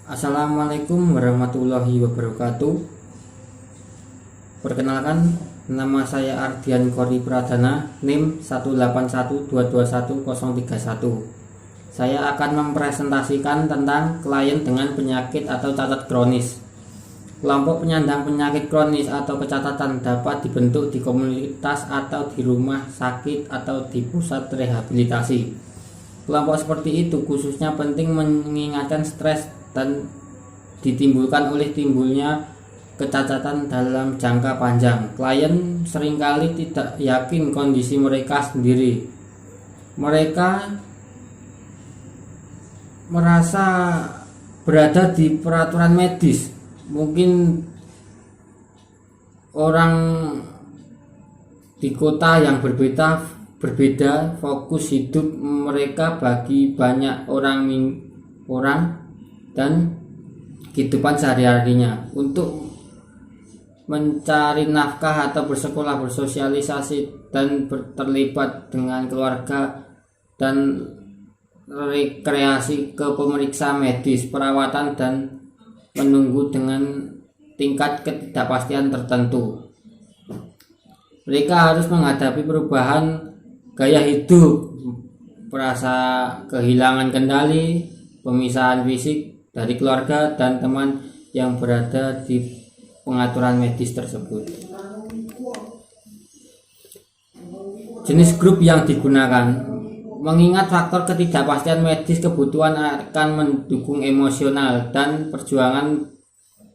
Assalamualaikum warahmatullahi wabarakatuh. Perkenalkan, nama saya Ardian Kori Pradana, NIM 181221031. Saya akan mempresentasikan tentang klien dengan penyakit atau cacat kronis. Kelompok penyandang penyakit kronis atau kecacatan dapat dibentuk di komunitas atau di rumah sakit atau di pusat rehabilitasi. Kelompok seperti itu khususnya penting mengingatkan stres dan ditimbulkan oleh timbulnya kecacatan dalam jangka panjang. Klien seringkali tidak yakin kondisi mereka sendiri. Mereka merasa berada di peraturan medis. Mungkin orang di kota yang berbeda fokus hidup mereka bagi banyak orang dan kehidupan sehari-harinya untuk mencari nafkah atau bersekolah, bersosialisasi dan terlibat dengan keluarga dan rekreasi ke pemeriksa medis, perawatan dan menunggu dengan tingkat ketidakpastian tertentu. Mereka harus menghadapi perubahan gaya hidup, merasa kehilangan kendali, pemisahan fisik dari keluarga dan teman yang berada di pengaturan medis tersebut. Jenis grup yang digunakan. Mengingat faktor ketidakpastian medis, kebutuhan akan mendukung emosional dan perjuangan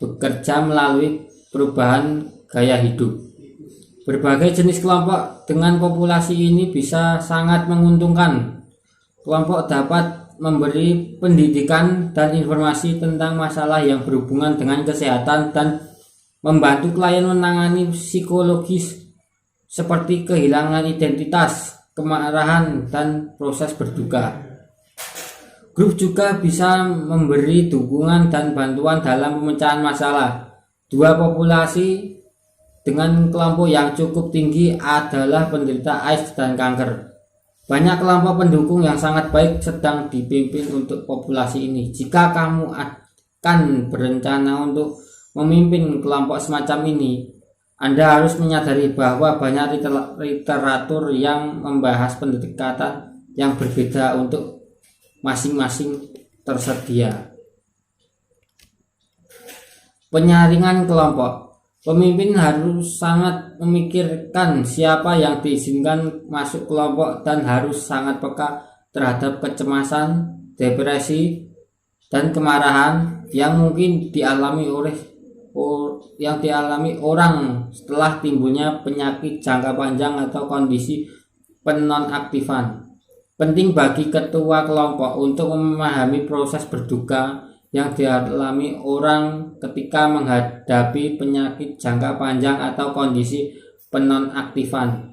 bekerja melalui perubahan gaya hidup. Berbagai jenis kelompok dengan populasi ini bisa sangat menguntungkan. Kelompok dapat memberi pendidikan dan informasi tentang masalah yang berhubungan dengan kesehatan dan membantu klien menangani psikologis seperti kehilangan identitas, kemarahan, dan proses berduka. Grup juga bisa memberi dukungan dan bantuan dalam pemecahan masalah. Dua populasi dengan kelompok yang cukup tinggi adalah penderita AIDS dan kanker. Banyak kelompok pendukung yang sangat baik sedang dipimpin untuk populasi ini. Jika kamu akan berencana untuk memimpin kelompok semacam ini, Anda harus menyadari bahwa banyak literatur yang membahas pendekatan yang berbeda untuk masing-masing tersedia. Penyaringan kelompok. Pemimpin harus sangat memikirkan siapa yang diizinkan masuk kelompok dan harus sangat peka terhadap kecemasan, depresi, dan kemarahan yang mungkin dialami orang setelah timbulnya penyakit jangka panjang atau kondisi penonaktifan. Penting bagi ketua kelompok untuk memahami proses berduka yang dialami orang ketika menghadapi penyakit jangka panjang atau kondisi penonaktifan.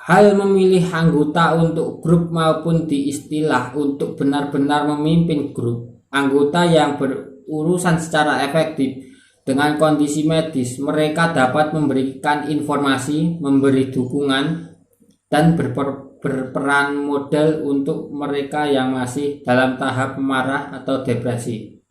Hal memilih anggota untuk grup maupun di istilah untuk benar-benar memimpin grup anggota yang berurusan secara efektif dengan kondisi medis. Mereka dapat memberikan informasi, memberi dukungan, dan berperan model untuk mereka yang masih dalam tahap marah atau depresi.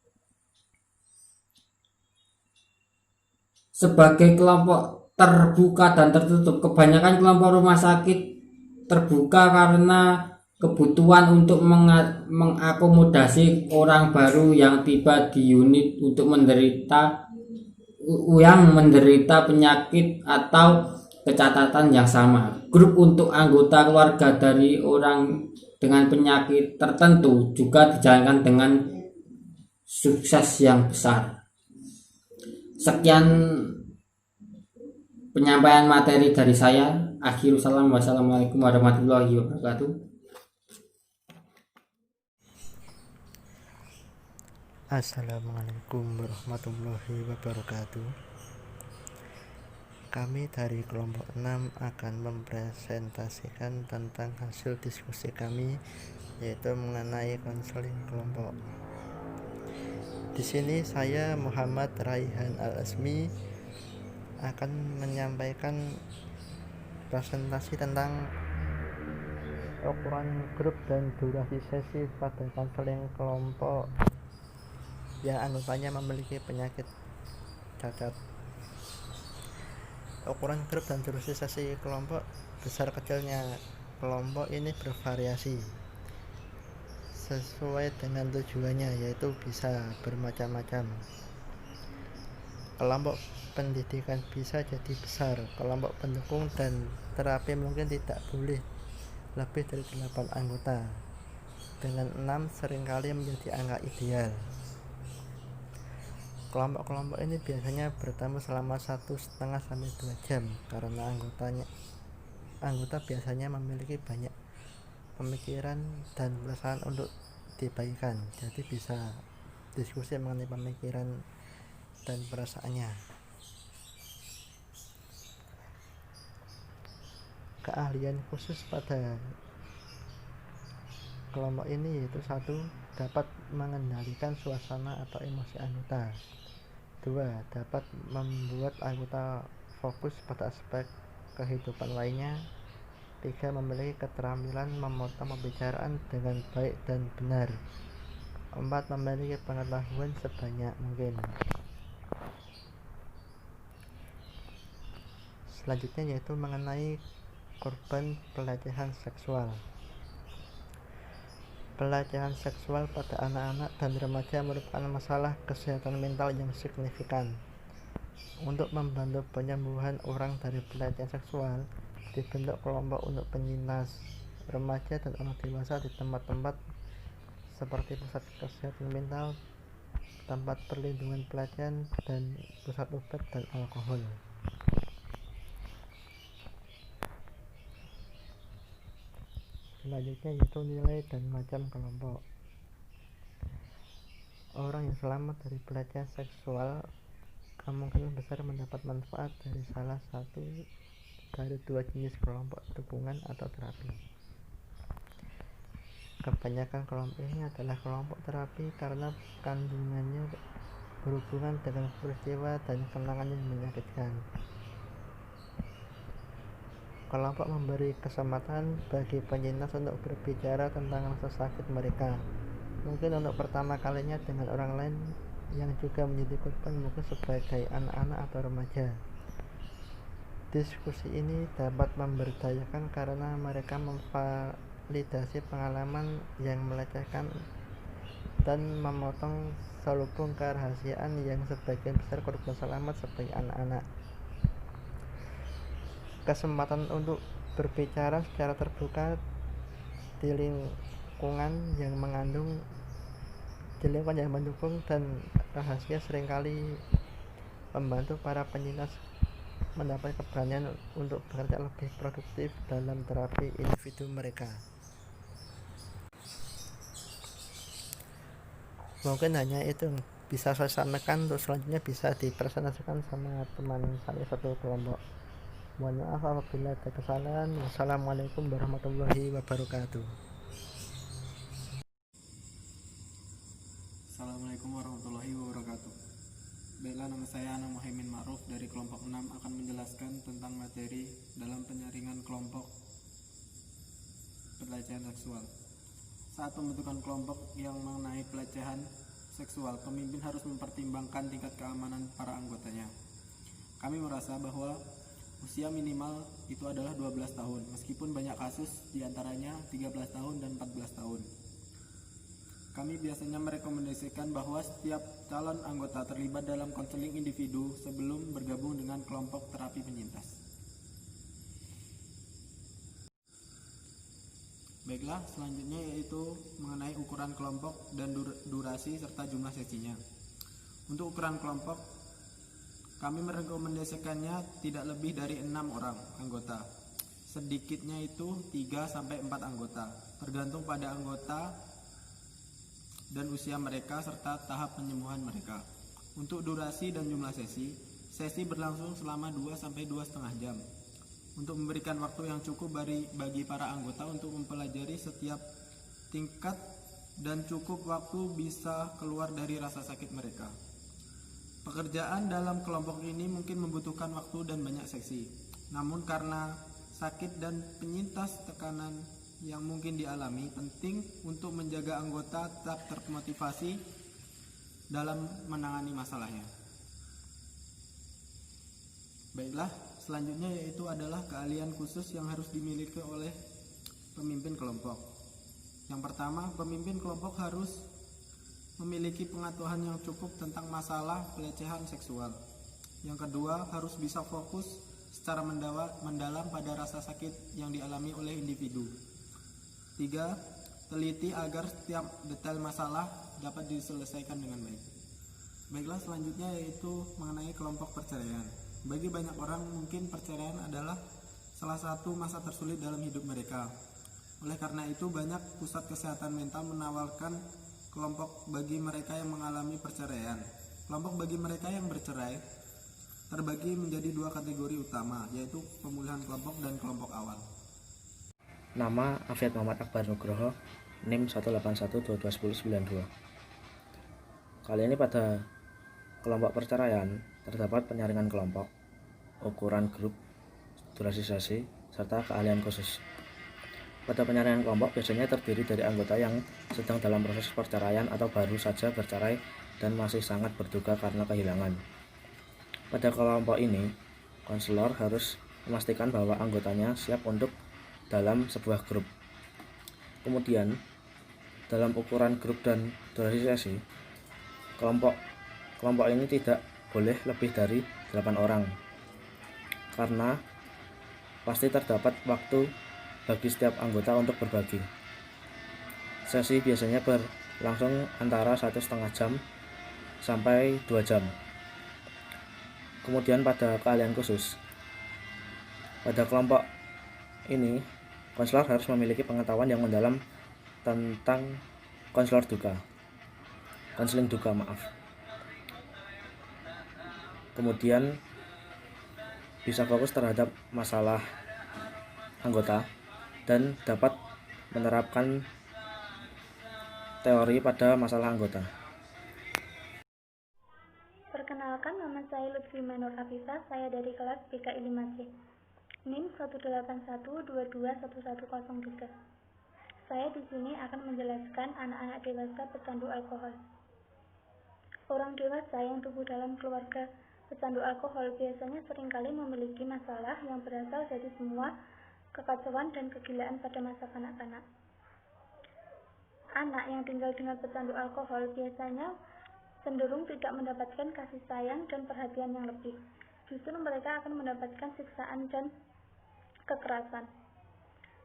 Sebagai kelompok terbuka dan tertutup, kebanyakan kelompok rumah sakit terbuka karena kebutuhan untuk mengakomodasi orang baru yang tiba di unit untuk menderita penyakit atau kecacatan yang sama. Grup untuk anggota keluarga dari orang dengan penyakit tertentu juga dijalankan dengan sukses yang besar. Sekian penyampaian materi dari saya. Akhirul salam, wassalamualaikum warahmatullahi wabarakatuh. Assalamualaikum warahmatullahi wabarakatuh. Kami dari kelompok 6 akan mempresentasikan tentang hasil diskusi kami, yaitu mengenai konseling kelompok. Di sini saya Muhammad Raihan Al-Asmi akan menyampaikan presentasi tentang ukuran grup dan durasi sesi pada konseling kelompok yang anggotanya memiliki penyakit cacat. Ukuran grup dan durasi sesi kelompok. Besar kecilnya kelompok ini bervariasi sesuai dengan tujuannya, yaitu bisa bermacam-macam. Kelompok pendidikan bisa jadi besar. Kelompok pendukung dan terapi mungkin tidak boleh lebih dari 8 anggota. Dengan 6 seringkali menjadi angka ideal. Kelompok-kelompok ini biasanya bertemu selama 1,5 sampai 2 jam karena anggota biasanya memiliki banyak pemikiran dan perasaan untuk dibagikan. Jadi bisa diskusi mengenai pemikiran dan perasaannya. Keahlian khusus pada kelompok ini yaitu 1. Dapat mengendalikan suasana atau emosi anggota. 2. Dapat membuat anggota fokus pada aspek kehidupan lainnya. 3. Memiliki keterampilan memotong pembicaraan dengan baik dan benar. 4. Memiliki pengetahuan sebanyak mungkin. Selanjutnya yaitu mengenai korban pelecehan seksual. Pelecehan seksual pada anak-anak dan remaja merupakan masalah kesehatan mental yang signifikan. Untuk membantu penyembuhan orang dari pelecehan seksual, dibentuk kelompok untuk penyintas remaja dan orang dewasa di tempat-tempat seperti pusat kesehatan mental, tempat perlindungan pelecehan, dan pusat obat dan alkohol. Selanjutnya yaitu nilai dan macam kelompok. Orang yang selamat dari pelecehan seksual kemungkinan besar mendapat manfaat dari salah satu dari 2 jenis kelompok dukungan atau terapi. Kebanyakan kelompok ini adalah kelompok terapi karena kandungannya berhubungan dengan peristiwa dan kenangan yang menyakitkan. Kelompok memberi kesempatan bagi penyintas untuk berbicara tentang rasa sakit mereka, mungkin untuk pertama kalinya dengan orang lain yang juga menjadi korban, mungkin sebagai anak-anak atau remaja. Diskusi ini dapat memberdayakan karena mereka memvalidasi pengalaman yang melecehkan dan memotong selubung kerahasiaan yang sebagian besar korban selamat sebagai anak-anak. Kesempatan untuk berbicara secara terbuka di lingkungan yang mendukung dan rahasia seringkali membantu para penyintas mendapat keberanian untuk bekerja lebih produktif dalam terapi individu mereka. Mungkin hanya itu yang bisa saya sampaikan. Untuk selanjutnya bisa dipresentasikan sama teman saya satu kelompok. Mohon maaf apabila ada kesalahan. Wassalamualaikum warahmatullahi wabarakatuh. Assalamualaikum warahmatullahi wabarakatuh. Baiklah, nama saya Ana Muhaimin Ma'ruf dari kelompok 6 akan menjelaskan tentang materi dalam penyaringan kelompok pelecehan seksual. Saat pembentukan kelompok yang mengenai pelecehan seksual, pemimpin harus mempertimbangkan tingkat keamanan para anggotanya. Kami merasa bahwa usia minimal itu adalah 12 tahun, meskipun banyak kasus diantaranya 13 tahun dan 14 tahun. Kami biasanya merekomendasikan bahwa setiap calon anggota terlibat dalam konseling individu sebelum bergabung dengan kelompok terapi penyintas. Baiklah, selanjutnya yaitu mengenai ukuran kelompok dan durasi serta jumlah sesinya. Untuk ukuran kelompok, kami merekomendasikannya tidak lebih dari 6 orang anggota. Sedikitnya itu 3-4 anggota, tergantung pada anggota dan usia mereka serta tahap penyembuhan mereka. Untuk durasi dan jumlah sesi berlangsung selama 2-2,5 jam. Untuk memberikan waktu yang cukup bagi para anggota untuk mempelajari setiap tingkat dan cukup waktu bisa keluar dari rasa sakit mereka. Pekerjaan dalam kelompok ini mungkin membutuhkan waktu dan banyak sesi. Namun karena sakit dan penyintas tekanan yang mungkin dialami, penting untuk menjaga anggota tetap termotivasi dalam menangani masalahnya. Baiklah, selanjutnya yaitu adalah keahlian khusus yang harus dimiliki oleh pemimpin kelompok. Yang pertama, pemimpin kelompok harus memiliki pengetahuan yang cukup tentang masalah pelecehan seksual. Yang kedua, harus bisa fokus secara mendalam pada rasa sakit yang dialami oleh individu. 3. Teliti agar setiap detail masalah dapat diselesaikan dengan baik. Baiklah, selanjutnya yaitu mengenai kelompok perceraian. Bagi banyak orang mungkin perceraian adalah salah satu masa tersulit dalam hidup mereka. Oleh karena itu, banyak pusat kesehatan mental menawarkan kelompok bagi mereka yang mengalami perceraian. Kelompok bagi mereka yang bercerai terbagi menjadi dua kategori utama, yaitu pemulihan kelompok dan kelompok awal. Nama Afiat Muhammad Akbar Nugroho, NIM 181221092. Kali ini pada kelompok perceraian terdapat penyaringan kelompok, ukuran grup, durasi sesi, serta keahlian khusus. Pada penyaringan kelompok biasanya terdiri dari anggota yang sedang dalam proses perceraian atau baru saja bercerai dan masih sangat berduka karena kehilangan. Pada kelompok ini, konselor harus memastikan bahwa anggotanya siap untuk dalam sebuah grup. Kemudian, dalam ukuran grup dan durasi sesi, kelompok ini tidak boleh lebih dari 8 orang, karena pasti terdapat waktu bagi setiap anggota untuk berbagi. Sesi biasanya berlangsung antara 1,5 jam sampai 2 jam. Kemudian pada keahlian khusus, pada kelompok ini konselor harus memiliki pengetahuan yang mendalam tentang konseling duka. Kemudian bisa fokus terhadap masalah anggota dan dapat menerapkan teori pada masalah anggota. Perkenalkan, nama saya Lutfi Manur Afifah, saya dari kelas PKI 5C, NIM 181221103. Saya di sini akan menjelaskan anak-anak dewasa pecandu alkohol. Orang dewasa yang tumbuh dalam keluarga pecandu alkohol biasanya seringkali memiliki masalah yang berasal dari semua kekacauan dan kegilaan pada masa kanak-kanak. Anak yang tinggal dengan pecandu alkohol biasanya cenderung tidak mendapatkan kasih sayang dan perhatian yang lebih. Justru mereka akan mendapatkan siksaan dan kekerasan.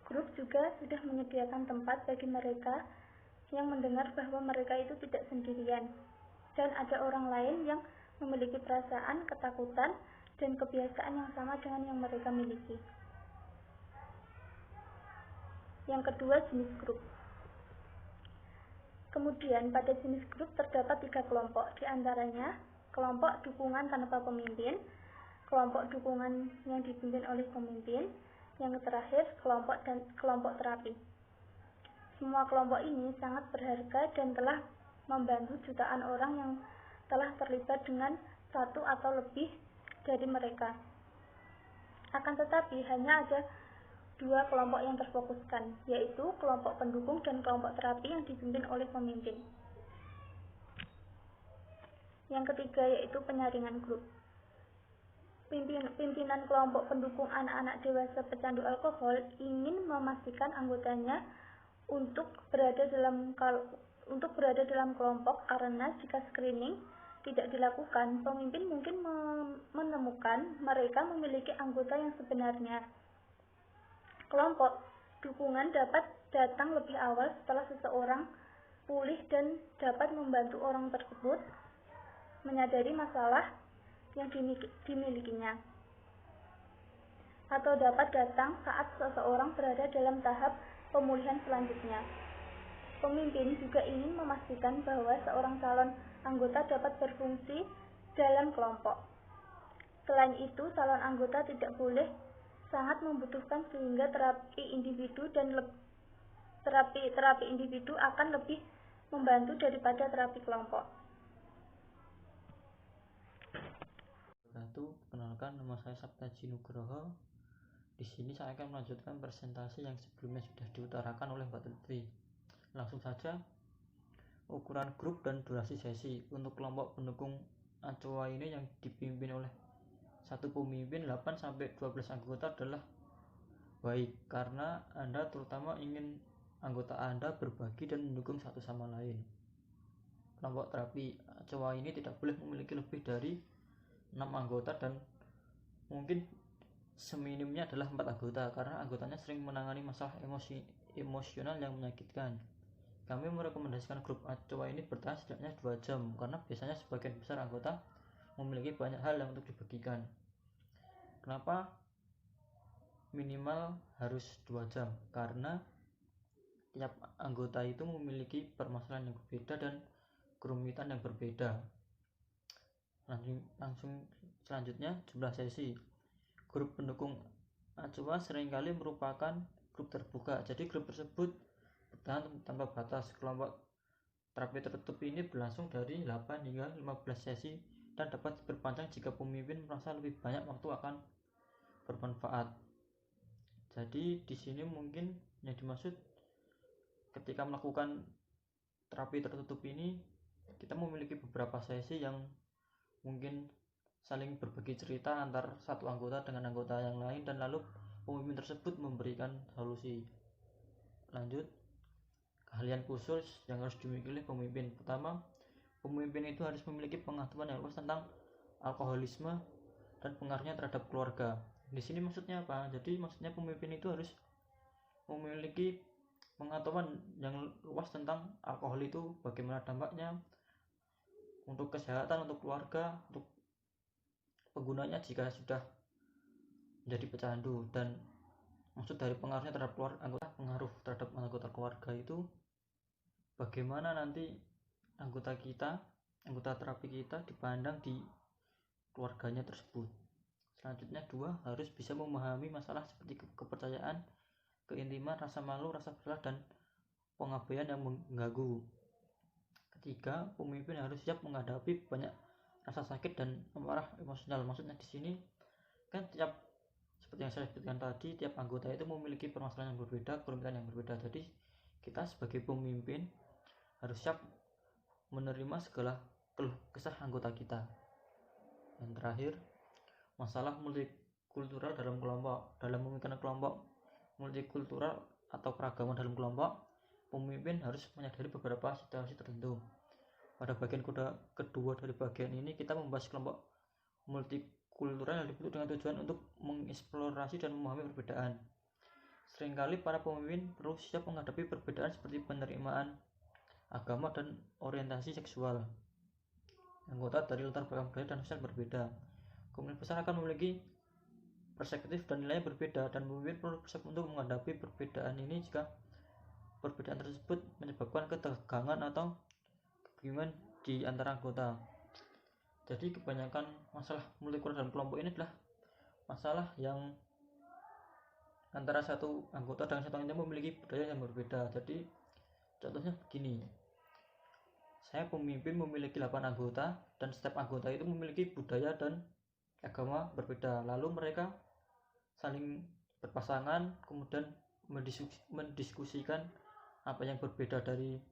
Grup juga sudah menyediakan tempat bagi mereka yang mendengar bahwa mereka itu tidak sendirian, dan ada orang lain yang memiliki perasaan, ketakutan, dan kebiasaan yang sama dengan yang mereka miliki. Yang kedua, jenis grup. Kemudian pada jenis grup terdapat 3 kelompok, di antaranya kelompok dukungan tanpa pemimpin, kelompok dukungan yang dipimpin oleh pemimpin, yang terakhir kelompok terapi. Semua kelompok ini sangat berharga dan telah membantu jutaan orang yang telah terlibat dengan satu atau lebih dari mereka. Akan tetapi hanya ada 2 kelompok yang terfokuskan, yaitu kelompok pendukung dan kelompok terapi yang dipimpin oleh pemimpin. Yang ketiga yaitu penyaringan grup. Pimpinan kelompok pendukung anak-anak dewasa pecandu alkohol ingin memastikan anggotanya untuk berada dalam kelompok, karena jika screening tidak dilakukan, pemimpin mungkin menemukan mereka memiliki anggota yang sebenarnya. Kelompok dukungan dapat datang lebih awal setelah seseorang pulih dan dapat membantu orang tersebut menyadari masalah yang dimilikinya, atau dapat datang saat seseorang berada dalam tahap pemulihan selanjutnya. Pemimpin juga ingin memastikan bahwa seorang calon anggota dapat berfungsi dalam kelompok. Selain itu, calon anggota tidak boleh sangat membutuhkan sehingga terapi individu akan lebih membantu daripada terapi kelompok. Perkenalkan, nama saya Sabtaji Nugroho. Di sini saya akan melanjutkan presentasi yang sebelumnya sudah diutarakan oleh Mbak Tutri. Langsung saja, ukuran grup dan durasi sesi. Untuk kelompok pendukung ACOA ini yang dipimpin oleh satu pemimpin 8-12 anggota adalah baik, karena Anda terutama ingin anggota Anda berbagi dan mendukung satu sama lain. Kelompok terapi ACOA ini tidak boleh memiliki lebih dari 6 anggota dan mungkin seminimnya adalah 4 anggota, karena anggotanya sering menangani masalah emosional yang menyakitkan. Kami merekomendasikan grup ACOA ini bertahan setidaknya 2 jam, karena biasanya sebagian besar anggota memiliki banyak hal yang untuk dibagikan. Kenapa minimal harus 2 jam? Karena tiap anggota itu memiliki permasalahan yang berbeda dan kerumitan yang berbeda. Langsung selanjutnya, jumlah sesi. Grup pendukung ACOA seringkali merupakan grup terbuka, jadi grup tersebut bertahan tanpa batas. Kelompok terapi tertutup ini berlangsung dari 8 hingga 15 sesi dan dapat berpanjang jika pemimpin merasa lebih banyak waktu akan bermanfaat. Jadi di sini mungkin yang dimaksud ketika melakukan terapi tertutup ini, kita memiliki beberapa sesi yang mungkin saling berbagi cerita antar satu anggota dengan anggota yang lain, dan lalu pemimpin tersebut memberikan solusi. Lanjut, keahlian khusus yang harus dimiliki oleh pemimpin. Pertama, pemimpin itu harus memiliki pengetahuan yang luas tentang alkoholisme dan pengaruhnya terhadap keluarga. Di sini maksudnya apa? Jadi maksudnya pemimpin itu harus memiliki pengetahuan yang luas tentang alkohol itu, bagaimana dampaknya untuk kesehatan, untuk keluarga, untuk penggunanya jika sudah menjadi pecandu. Dan maksud dari pengaruhnya terhadap pengaruh terhadap anggota keluarga itu bagaimana nanti anggota terapi kita dipandang di keluarganya tersebut. Selanjutnya, 2, harus bisa memahami masalah seperti kepercayaan, keintiman, rasa malu, rasa bersalah, dan pengabaian yang mengganggu. 3, pemimpin harus siap menghadapi banyak rasa sakit dan amarah emosional. Maksudnya di sini kan seperti yang saya sebutkan tadi, tiap anggota itu memiliki permasalahan yang berbeda, kerumitan yang berbeda. Jadi kita sebagai pemimpin harus siap menerima segala keluh kesah anggota kita. Yang terakhir, masalah multikultural dalam kelompok. Dalam memimpin kelompok multikultural atau keragaman dalam kelompok, pemimpin harus menyadari beberapa situasi tertentu. Pada bagian kedua dari bagian ini, kita membahas kelompok multikultural yang dibentuk dengan tujuan untuk mengeksplorasi dan memahami perbedaan. Seringkali para pemimpin perlu siap menghadapi perbedaan seperti penerimaan agama dan orientasi seksual. Anggota dari latar belakang budaya dan sosial berbeda. Komunitas besar akan memiliki perspektif dan nilai berbeda, dan pemimpin perlu bersiap untuk menghadapi perbedaan ini jika perbedaan tersebut menyebabkan ketegangan atau kebingungan di antara anggota. Jadi kebanyakan masalah multikultural dalam kelompok ini adalah masalah yang antara satu anggota dengan satu anggota memiliki budaya yang berbeda. Jadi contohnya begini, saya pemimpin memiliki 8 anggota, dan setiap anggota itu memiliki budaya dan agama berbeda. Lalu mereka saling berpasangan, kemudian mendiskusikan apa yang berbeda dari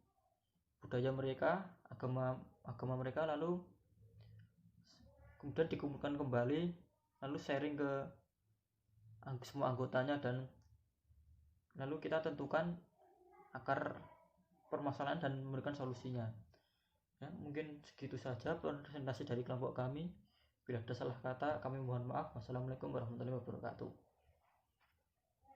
budaya mereka, agama mereka, lalu kemudian dikumpulkan kembali, lalu sharing ke semua anggotanya, dan lalu kita tentukan akar permasalahan dan memberikan solusinya. Ya, mungkin segitu saja presentasi dari kelompok kami. Bila ada salah kata, kami mohon maaf. Wassalamualaikum warahmatullahi wabarakatuh.